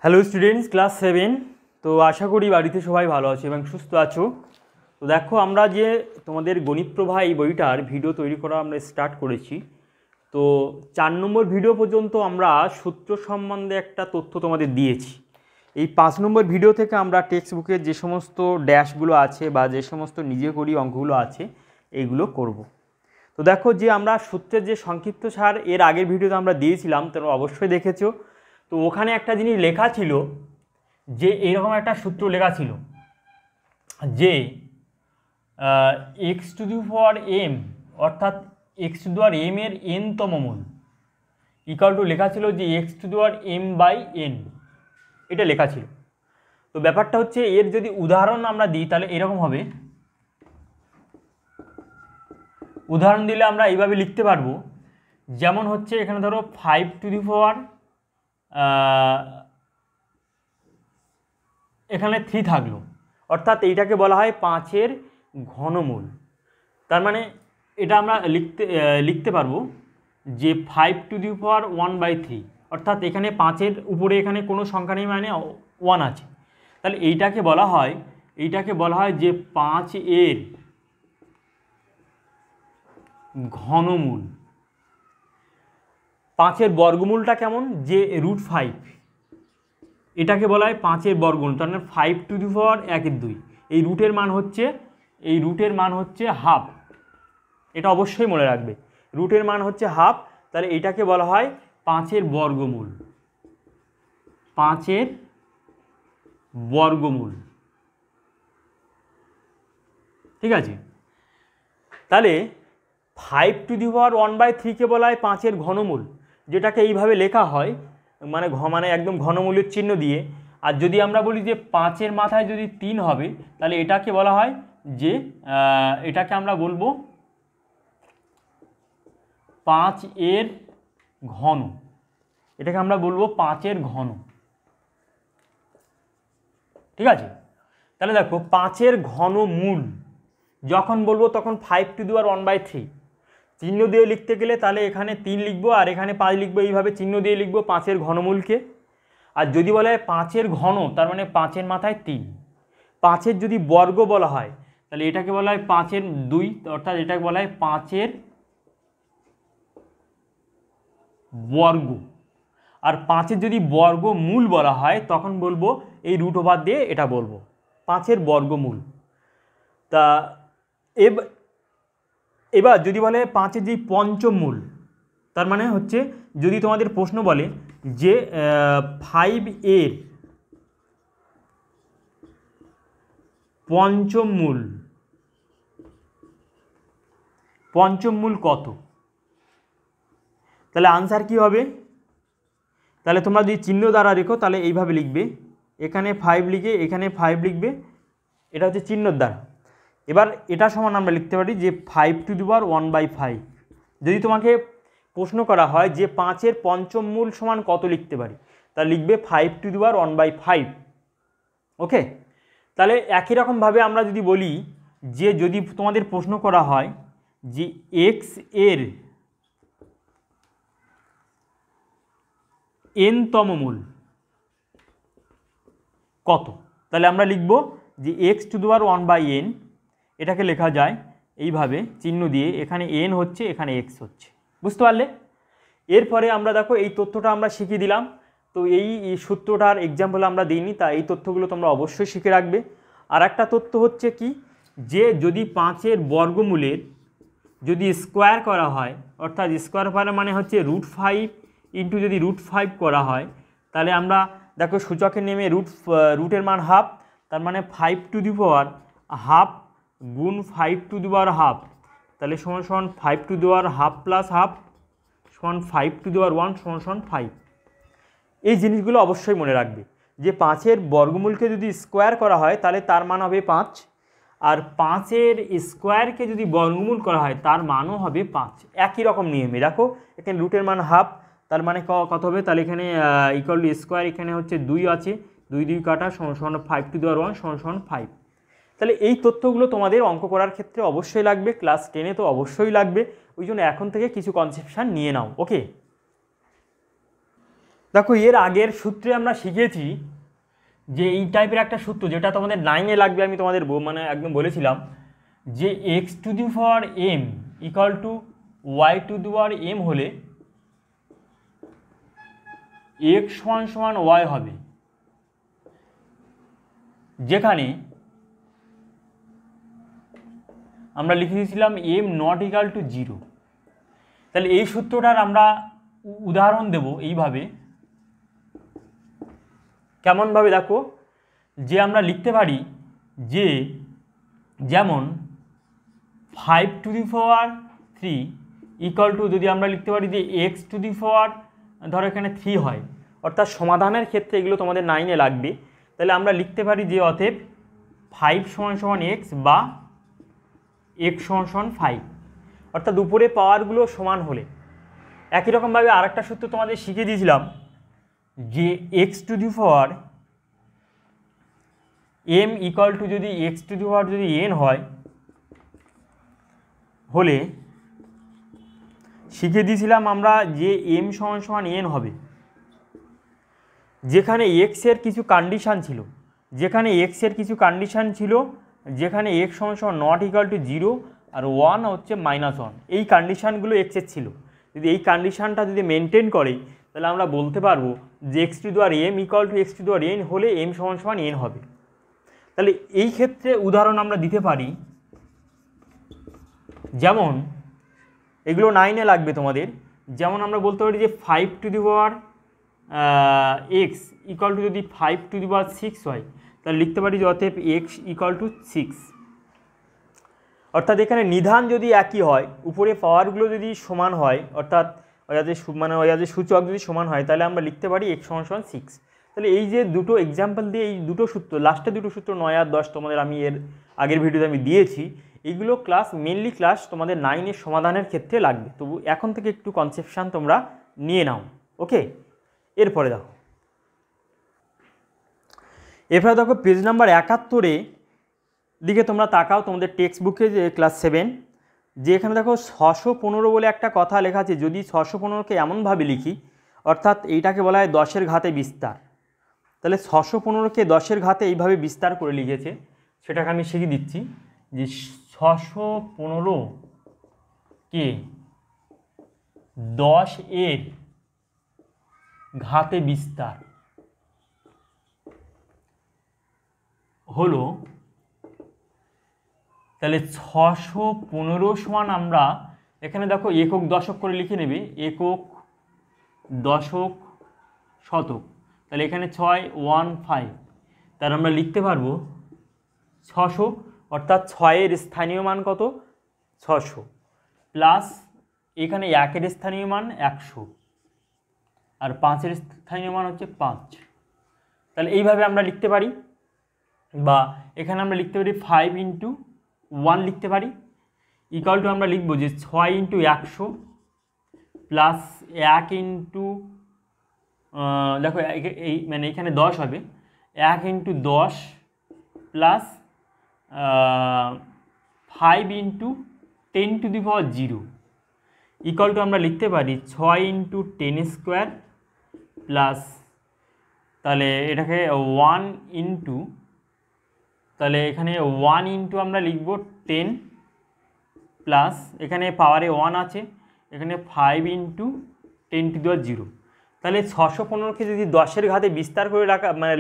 Hello students, class 7। তো আশা করি বাড়িতে সবাই ভালো আছো এবং সুস্থ আছো। তো দেখো, আমরা যে তোমাদের গণিত প্রবাহ এই বইটার ভিডিও তৈরি করা আমরা স্টার্ট করেছি। তো 4 নম্বর ভিডিও পর্যন্ত আমরা সূত্র সম্বন্ধে একটা তথ্য তোমাদের দিয়েছি। এই 5 নম্বর ভিডিও থেকে আমরা টেক্সট বুকের যে সমস্ত ড্যাশগুলো আছে বা যে সমস্ত নিজে করি অঙ্কগুলো আছে এইগুলো করব। তো দেখো, যে আমরা সূত্রের যে সংক্ষিপ্ত সার এর আগের ভিডিওতে আমরা দিয়েছিলাম, তোমরা অবশ্যই দেখেছো। তো ওখানে একটা জিনিস লেখা ছিল যে এরকম একটা সূত্র লেখা ছিল যে x to the power M, অর্থাৎ X to the power M এর এনতম মূল ইকুয়াল টু লেখা ছিল যে x to the power M by N, এটা লেখা ছিল। তো ব্যাপারটা হচ্ছে, এর যদি উদাহরণ আমরা দিই তাহলে এরকম হবে। উদাহরণ দিলে আমরা এইভাবে লিখতে পারবো, যেমন হচ্ছে এখানে ধরো 5 টু দি পাওয়ার এখানে 3 থাকলো, অর্থাৎ এইটাকে বলা হয় 5-এর ঘনমূল। তার মানে এটা আমরা লিখতে পারবো যে 5 টু দি পাওয়ার 1/3, অর্থাৎ এখানে 5-এর উপরে এখানে কোনো সংখ্যা নেই, মানে 1 আছে। তাহলে এইটাকে বলা হয় যে 5-এর ঘনমূল। 5-এর বর্গমূলটা কেমন, যে √5, এটাকে বলা হয় 5-এর বর্গমূল। তার মানে 5 টু দি পাওয়ার 1/2। এই রুটের মান হচ্ছে হাফ। এটা অবশ্যই মনে রাখবে, রুটের মান হচ্ছে হাফ। তাহলে এইটাকে বলা হয় 5-এর বর্গমূল। 5-এর বর্গমূল, ঠিক আছে। তাহলে 5 টু দি পাওয়ার 1/3কে বলা হয় 5-এর ঘনমূল, যেটাকে এইভাবে লেখা হয়, মানে একদম ঘনমূলের চিহ্ন দিয়ে। আর যদি আমরা বলি যে 5-এর মাথায় যদি 3 হবে, তাহলে এটাকে বলা হয় যে এটাকে আমরা বলবো 5-এর ঘন। এটাকে আমরা বলবো 5-এর ঘন, ঠিক আছে। তাহলে দেখো, 5-এর ঘনমূল যখন বলবো তখন 5 টু দি পাওয়ার 1/3 চিহ্ন দিয়ে লিখতে গেলে তাহলে এখানে 3 লিখবো আর এখানে 5 লিখবো, এইভাবে চিহ্ন দিয়ে লিখবো 5-এর ঘনমূলকে। আর যদি বলা হয় 5-এর ঘন, তার মানে 5-এর মাথায় 3। 5-এর যদি বর্গ বলা হয় তাহলে এটাকে বলা হয় 5-এর 2, অর্থাৎ এটাকে বলা হয় 5-এর বর্গ। আর 5-এর যদি বর্গমূল বলা হয় তখন বলবো এই √ওভার দিয়ে এটা বলবো 5-এর বর্গমূল। তা এবার যদি বলে 5-এর যে পঞ্চম মূল, তার মানে হচ্ছে যদি তোমাদের প্রশ্ন বলে যে 5-এর পঞ্চম মূল কত, তাহলে আনসার কি হবে? তাহলে তোমরা যদি চিহ্ন দ্বারা রেখো তাহলে এইভাবে লিখবে, এখানে 5 লিখে এখানে 5 লিখবে, এটা হচ্ছে চিহ্নর দ্বারা। এবার এটা সমান আমরা লিখতে পারি যে 5 টু দি পাওয়ার 1/5। যদি তোমাকে প্রশ্ন করা হয় যে 5-এর পঞ্চম মূল সমান কত লিখতে পারি, তাহলে লিখবে 5 টু দি পাওয়ার 1/5। ওকে, তাহলে একই রকমভাবে আমরা যদি বলি যে যদি তোমাদের প্রশ্ন করা হয় যে এক্স এর এনতম মূল কত, তাহলে আমরা লিখব যে x to the power 1/n, এটাকে লেখা যায় এইভাবে চিহ্ন দিয়ে, এখানে n হচ্ছে এখানে x হচ্ছে। বুঝতে পারলে? এরপরে আমরা দেখো এই তথ্যটা আমরা শিখিয়ে দিলাম। তো এই সূত্রটার এক্সাম্পল আমরা দিইনি, তা এই তথ্যগুলো তোমরা অবশ্যই শিখে রাখবে। আর একটা তথ্য হচ্ছে কি, যে যদি 5-এর বর্গমূলের যদি স্কোয়ার করা হয়, অর্থাৎ স্কোয়ার করা মানে হচ্ছে √5 ইন্টু যদি √5 করা হয়, তাহলে আমরা দেখো সূচকের নেমে রুটের মান হাফ, তার মানে 5 টু দি পাওয়ার হাফ গুণ 5 টু দি পাওয়ার হাফ, তাহলে সমান 5 two the power half plus half সমান 5 টু দি পাওয়ার 1 সমান 5। এই জিনিসগুলো অবশ্যই মনে রাখবে যে 5-এর বর্গমূলকে যদি স্কোয়ার করা হয় তাহলে তার মান হবে 5, আর 5-এর স্কোয়ারকে যদি বর্গমূল করা হয় তার মানও হবে 5। একই রকম নিয়মে দেখো, এখানে রুটের মান হাফ, তার মানে কত হবে, তাহলে এখানে ইকুয়াল টু স্কোয়ার, এখানে হচ্ছে 2 আছে, 2 কাটা সমান 5 টু দি পাওয়ার 1 সমান 5। তাহলে এই তথ্যগুলো তোমাদের অঙ্ক করার ক্ষেত্রে অবশ্যই লাগবে, ক্লাস 10-এ তো অবশ্যই লাগবে। ওই জন্য এখন থেকে কিছু কনসেপশান নিয়ে নাও। ওকে, দেখো এর আগের সূত্রে আমরা শিখেছি যে এই টাইপের একটা সূত্র, যেটা তোমাদের 9-এ লাগবে, আমি তোমাদের মানে একদম বলেছিলাম যে x to the power m equal to y to the power m হলে এক্স সমান সমান ওয়াই হবে, যেখানে আমরা লিখে দিয়েছিলাম এম নট ইকুয়াল টু 0। তাহলে এই সূত্রটার আমরা উদাহরণ দেব এইভাবে, কেমনভাবে দেখো, যে আমরা লিখতে পারি যে যেমন 5 two the power 3 equal to, যদি আমরা লিখতে পারি যে এক্স টু দি পাওয়ার ধরো এখানে 3 হয়, অর্থাৎ সমাধানের ক্ষেত্রে এগুলো তোমাদের 9-এ লাগবে। তাহলে আমরা লিখতে পারি যে অতএব 5 সমান সমান এক্স বা এক্স সমান সমান 5, অর্থাৎ উপরে পাওয়ারগুলো সমান হলে। একই রকমভাবে আর একটা সূত্র তোমাদের শিখিয়ে দিয়েছিলাম যে x to the power m equal to, যদি এক্স টু দি পাওয়ার যদি এন হয় হলে শিখিয়ে দিয়েছিলাম আমরা যে এম সমান সমান এন হবে, যেখানে এক্সের কিছু কন্ডিশান ছিল, যেখানে এক্স সমান সমান নট ইকুয়াল টু 0 আর 1 হচ্ছে -1, এই কন্ডিশানগুলো এক্সের ছিল। যদি এই কন্ডিশানটা যদি মেনটেন করে তাহলে আমরা বলতে পারবো যে x to the power m equal to x to the power n হলে এম সমান সমান এন হবে। তাহলে এই ক্ষেত্রে উদাহরণ আমরা দিতে পারি, যেমন এগুলো 9-এ লাগবে তোমাদের। যেমন আমরা বলতে পারি যে 5 two the power x equal to, যদি 5 টু দি পাওয়ার 6 হয় তাহলে লিখতে পারি যে অতএব এক্স ইকুয়াল টু 6। অর্থাৎ এখানে নিধান যদি একই হয়, উপরে পাওয়ারগুলো যদি সমান হয়, অর্থাৎ ওই যে সূচক যদি সমান হয়, তাহলে আমরা লিখতে পারি এক্স সমান সমান 6। তাহলে এই যে দুটো এক্সাম্পল দিয়ে, এই দুটো সূত্র, লাস্টে দুটো সূত্র 9 আর 10 তোমাদের আমি এর আগের ভিডিওতে আমি দিয়েছি, এইগুলো মেনলি ক্লাস তোমাদের 9-এর সমাধানের ক্ষেত্রে লাগবে। তবু এখন থেকে একটু কনসেপশান তোমরা নিয়ে নাও, ওকে। এরপরে দেখো পেজ নাম্বার 71-এ দিকে তোমরা তাকাও, তোমাদের টেক্সট বুকে যে ক্লাস 7, যে এখানে দেখো 615 বলে একটা কথা লেখা আছে। যদি 615কে এমনভাবে লিখি, অর্থাৎ এইটাকে বলা হয় 10-এর ঘাতে বিস্তার, তাহলে 615কে 10-এর ঘাতে এইভাবে বিস্তার করে লিখেছে, সেটাকে আমি শিখিয়ে দিচ্ছি যে 615কে 10-এর ঘাতে বিস্তার হলো, তাহলে 615 সমান আমরা এখানে দেখো একক দশক করে লিখে নেবে, একক দশক শতক। তাহলে এখানে 615, তাহলে আমরা লিখতে পারবো 600, অর্থাৎ 6-এর স্থানীয় মান কত 600, প্লাস এখানে 1-এর স্থানীয় মান 100 আর 5-এর স্থানীয় মান হচ্ছে 5। তাহলে এইভাবে আমরা লিখতে পারি, বা এখানে আমরা লিখতে পারি 5 ইন্টু 1 লিখতে পারি, ইকুয়াল টু আমরা লিখবো যে 6 ইন্টু 100 প্লাস 1 ইন্টু, দেখো এই মানে এখানে 10 হবে, 1 into 10 plus 5 into 10 two the power 0 equal to আমরা লিখতে পারি 6 ইন্টু 10 স্কোয়ার প্লাস, তাহলে এটাকে 1 ইন্টু, তাহলে এখানে 1 ইন্টু আমরা লিখব 10 প্লাস এখানে পাওয়ারে 1 আছে, এখানে 5 ইন্টু 10 টু দি পাওয়ার 0। তাহলে 615কে যদি 10-এর ঘাতে বিস্তার করে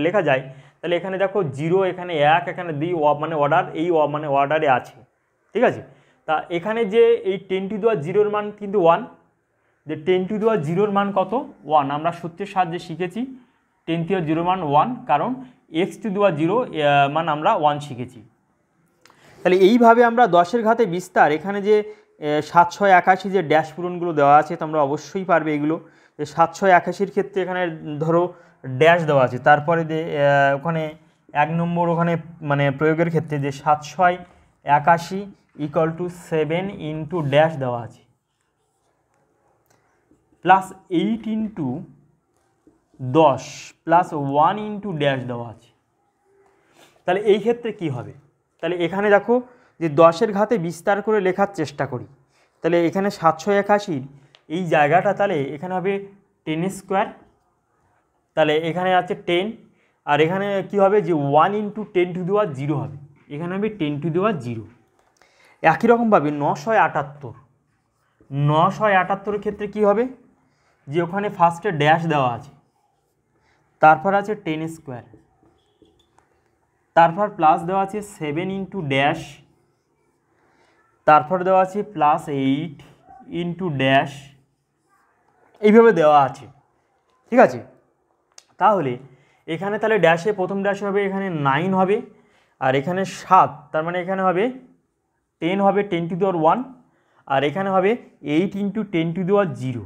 লেখা যায়, তাহলে এখানে দেখো 0, এখানে 1, এখানে 2 মানে অর্ডার, এই মানে অর্ডারে আছে, ঠিক আছে। তা এখানে যে এই 10 টু দি পাওয়ার 0-এর মান কিন্তু 1, যে 10 টু দি পাওয়ার 0-এর মান কত 1, আমরা সূত্রের সাহায্যে শিখেছি 10 টু দি পাওয়ার 0 মান 1, কারণ এক্স টু দি পাওয়ার 0 মান আমরা 1 শিখেছি। তাহলে এইভাবে আমরা 10-এর ঘাতে বিস্তার, এখানে যে 781 যে ড্যাশ পূরণগুলো দেওয়া আছে তোমরা অবশ্যই পারবে এগুলো, যে 781-এর ক্ষেত্রে এখানে ধরো ড্যাশ দেওয়া আছে, তারপরে যে ওখানে 1 নম্বর ওখানে মানে প্রয়োগের ক্ষেত্রে যে 781 ইকুয়াল টু 7 ইন্টু ড্যাশ দেওয়া আছে, plus 8 into 10 plus 1 into dash দেওয়া আছে। তাহলে এই ক্ষেত্রে কি হবে, তাহলে এখানে দেখো যে 10-এর ঘাতে বিস্তার করে লেখার চেষ্টা করি, তাহলে এখানে 781 এই জায়গাটা, তাহলে এখানে হবে 10 স্কোয়ার তাহলে এখানে আছে 10, আর এখানে কি হবে যে 1 × 10⁻0 হবে, এখানে হবে 10⁻0। একই রকমভাবে 978 ক্ষেত্রে কি হবে যে ওখানে ফার্স্টে ড্যাশ দেওয়া আছে, তারপর আছে 10², তারপর প্লাস দেওয়া আছে 7 × ড্যাশ, তারপর দেওয়া আছে +8 × ড্যাশ, এইভাবে দেওয়া আছে। ঠিক আছে, তাহলে এখানে তাহলে ড্যাশে প্রথম ড্যাশে হবে এখানে 9 হবে, আর এখানে 7, তার মানে এখানে হবে 10 হবে 10⁻1, আর এখানে হবে 8 × 10⁻0।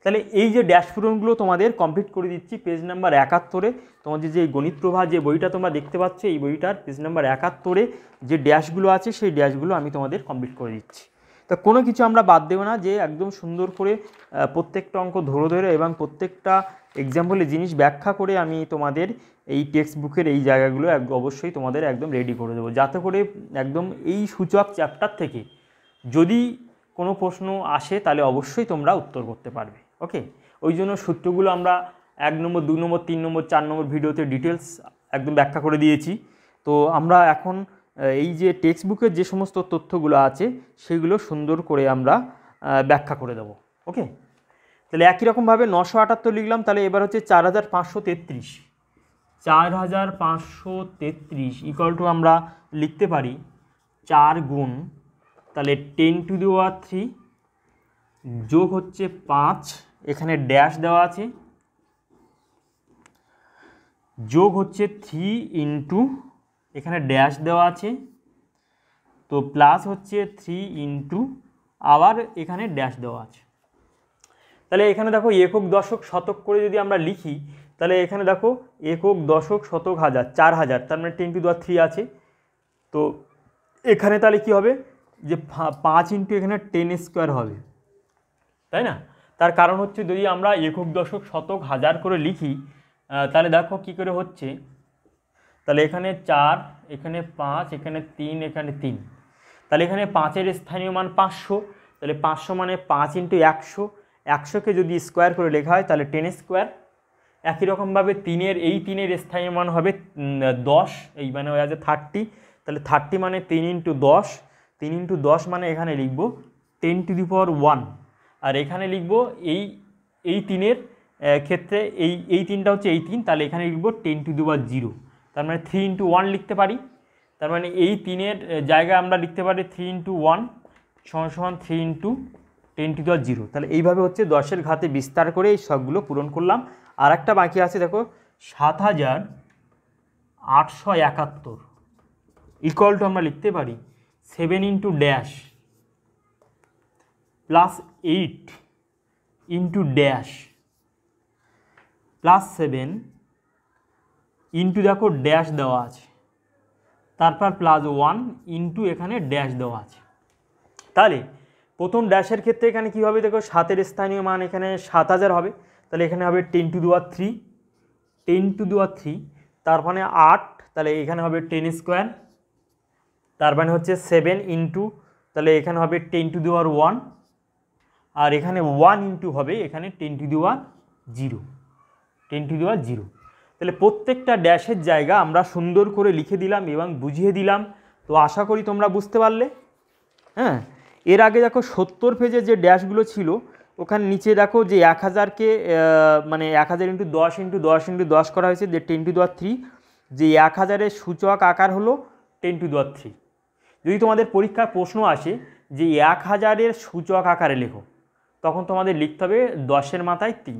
তাহলে এই যে ড্যাশ পূরণগুলো তোমাদের কমপ্লিট করে দিচ্ছি পেজ নাম্বার 71-এ। তোমাদের যে গণিত প্রভা যে বইটা তোমরা দেখতে পাচ্ছ, এই বইটার পেজ নাম্বার 71-এ যে ড্যাশগুলো আছে সেই ড্যাশগুলো আমি তোমাদের কমপ্লিট করে দিচ্ছি। তা কোনো কিছু আমরা বাদ দেবো না, যে একদম সুন্দর করে প্রত্যেকটা অঙ্ক ধরে ধরে এবং প্রত্যেকটা এক্সাম্পলের জিনিস ব্যাখ্যা করে আমি তোমাদের এই টেক্সট বুকের এই জায়গাগুলো অবশ্যই তোমাদের একদম রেডি করে দেবো, যাতে করে একদম এই সূচক চ্যাপ্টার থেকে যদি কোনো প্রশ্ন আসে তাহলে অবশ্যই তোমরা উত্তর করতে পারবে। ওকে, ওই জন্য সূত্রগুলো আমরা 1 নম্বর 2 নম্বর 3 নম্বর 4 নম্বর ভিডিওতে ডিটেলস একদম ব্যাখ্যা করে দিয়েছি। তো আমরা এখন এই যে টেক্সট বুকের যে সমস্ত তথ্যগুলো আছে সেগুলো সুন্দর করে আমরা ব্যাখ্যা করে দেবো। ওকে, তাহলে একই রকমভাবে 978 লিখলাম, তাহলে এবার হচ্ছে 4533, 4533 ইকুয়াল টু আমরা লিখতে পারি 4 গুণ তাহলে 10⁻³ যোগ হচ্ছে 5, এখানে ড্যাশ দেওয়া আছে, যোগ হচ্ছে 3 × এখানে ড্যাশ দেওয়া আছে, তো প্লাস হচ্ছে 3 × আবার এখানে ড্যাশ দেওয়া আছে। তাহলে এখানে দেখো একক দশক শতক করে যদি আমরা লিখি, তাহলে এখানে দেখো একক দশক শতক হাজার 4000, তার মানে 10⁻³ আছে। তো এখানে তাহলে কি হবে যে 5 × এখানে 10² হবে, তাই না? তার কারণ হচ্ছে যদি আমরা একক দশক শতক হাজার করে লিখি তাহলে দেখো কি করে হচ্ছে, তাহলে এখানে 4, এখানে 5, এখানে 3, এখানে 3, তাহলে এখানে 5-এর স্থানীয় মান 500, তাহলে 500 মানে 5 × 100, 100কে যদি স্কোয়ার করে লেখা হয় তাহলে 10²। একই রকমভাবে 3-এর স্থানীয় মান হবে 10, এই মানে হয়ে যাচ্ছে 30, তাহলে 30 মানে 3 × 10, 3 × 10 মানে এখানে লিখব 10⁻1, আর এখানে লিখব এই 3-এর ক্ষেত্রে এই 3টা হচ্ছে এই 3, তাহলে এখানে লিখব 10⁻0, তার মানে 3 × 1 লিখতে পারি। তার মানে এই 3-এর জায়গায় আমরা লিখতে পারি 3 × 1 = 3 × 10⁻0। তাহলে এইভাবে হচ্ছে 10-এর ঘাতে বিস্তার করে এই সবগুলো পূরণ করলাম। আর একটা বাকি আছে দেখো 7871 ইকুয়াল টু আমরা লিখতে পারি 7 × ড্যাশ +8 × ড্যাশ +7 ইন্টু দেখো ড্যাশ দেওয়া আছে, তারপর +1 ইন্টু এখানে ড্যাশ দেওয়া আছে। তাহলে প্রথম ড্যাশের ক্ষেত্রে এখানে কী হবে দেখো 7-এর স্থানীয় মান এখানে 7000 হবে, তাহলে এখানে হবে 10⁻3, তার মানে 8, তাহলে এখানে হবে 10², তার মানে হচ্ছে 7 ইন্টু, তাহলে এখানে হবে 10⁻1, আর এখানে 1 ইন্টু হবে এখানে 10⁻0। তাহলে প্রত্যেকটা ড্যাশের জায়গা আমরা সুন্দর করে লিখে দিলাম এবং বুঝিয়ে দিলাম। তো আশা করি তোমরা বুঝতে পারলে। হ্যাঁ, এর আগে দেখো 70 পেজে যে ড্যাশগুলো ছিল ওখানে নিচে দেখো যে 1000কে মানে 1000 × 10 × 10 × 10 করা হয়েছে, যে 10⁻3, যে 1000-এর সূচক আকার হলো 10⁻3। যদি তোমাদের পরীক্ষার প্রশ্ন আসে যে 1000-এর সূচক আকারে লেখো, তখন তোমাদের লিখতে হবে 10-এর মাথায় 3।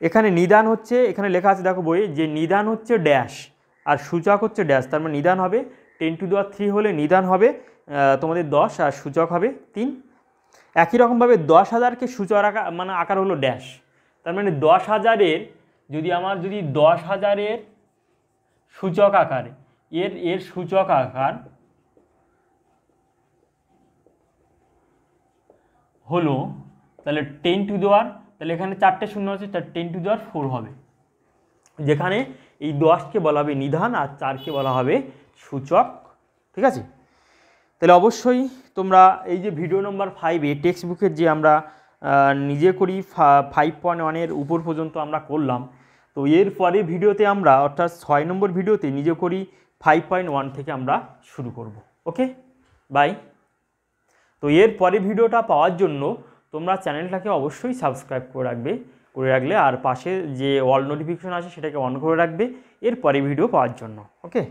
এখানে নিদান হচ্ছে, এখানে লেখা আছে দেখো বইয়ে যে নিদান হচ্ছে ড্যাশ আর সূচক হচ্ছে ড্যাশ, তার মানে নিদান হবে 10⁻3 হলে নিদান হবে তোমাদের 10 আর সূচক হবে 3। একই রকমভাবে 10,000কে সূচক আকার মানে আকার হলো ড্যাশ, তার মানে 10,000-এর যদি 10,000-এর সূচক আকার এর সূচক আকার হলো তাহলে 10⁻, তাহলে এখানে 4টে শূন্য আছে, তার 10⁻4 হবে, যেখানে এই 10কে বলা হবে নিধান আর 4কে বলা হবে সূচক। ঠিক আছে, তাহলে অবশ্যই তোমরা এই যে ভিডিও নম্বর 5-এ টেক্সট বুকের যে আমরা নিজে করি 5.1-এর উপর পর্যন্ত আমরা করলাম, তো এর পরে ভিডিওতে আমরা অর্থাৎ 6 নম্বর ভিডিওতে নিজে করি 5.1 থেকে আমরা শুরু করব। ওকে, বাই। তো এর পরে ভিডিওটা পাওয়ার জন্য তোমরা চ্যানেলটাকে অবশ্যই সাবস্ক্রাইব করে রাখলে আর পাশে যে অল নোটিফিকেশন আছে সেটাকে অন করে রাখবে এর পরে ভিডিও পাওয়ার জন্য। ওকে।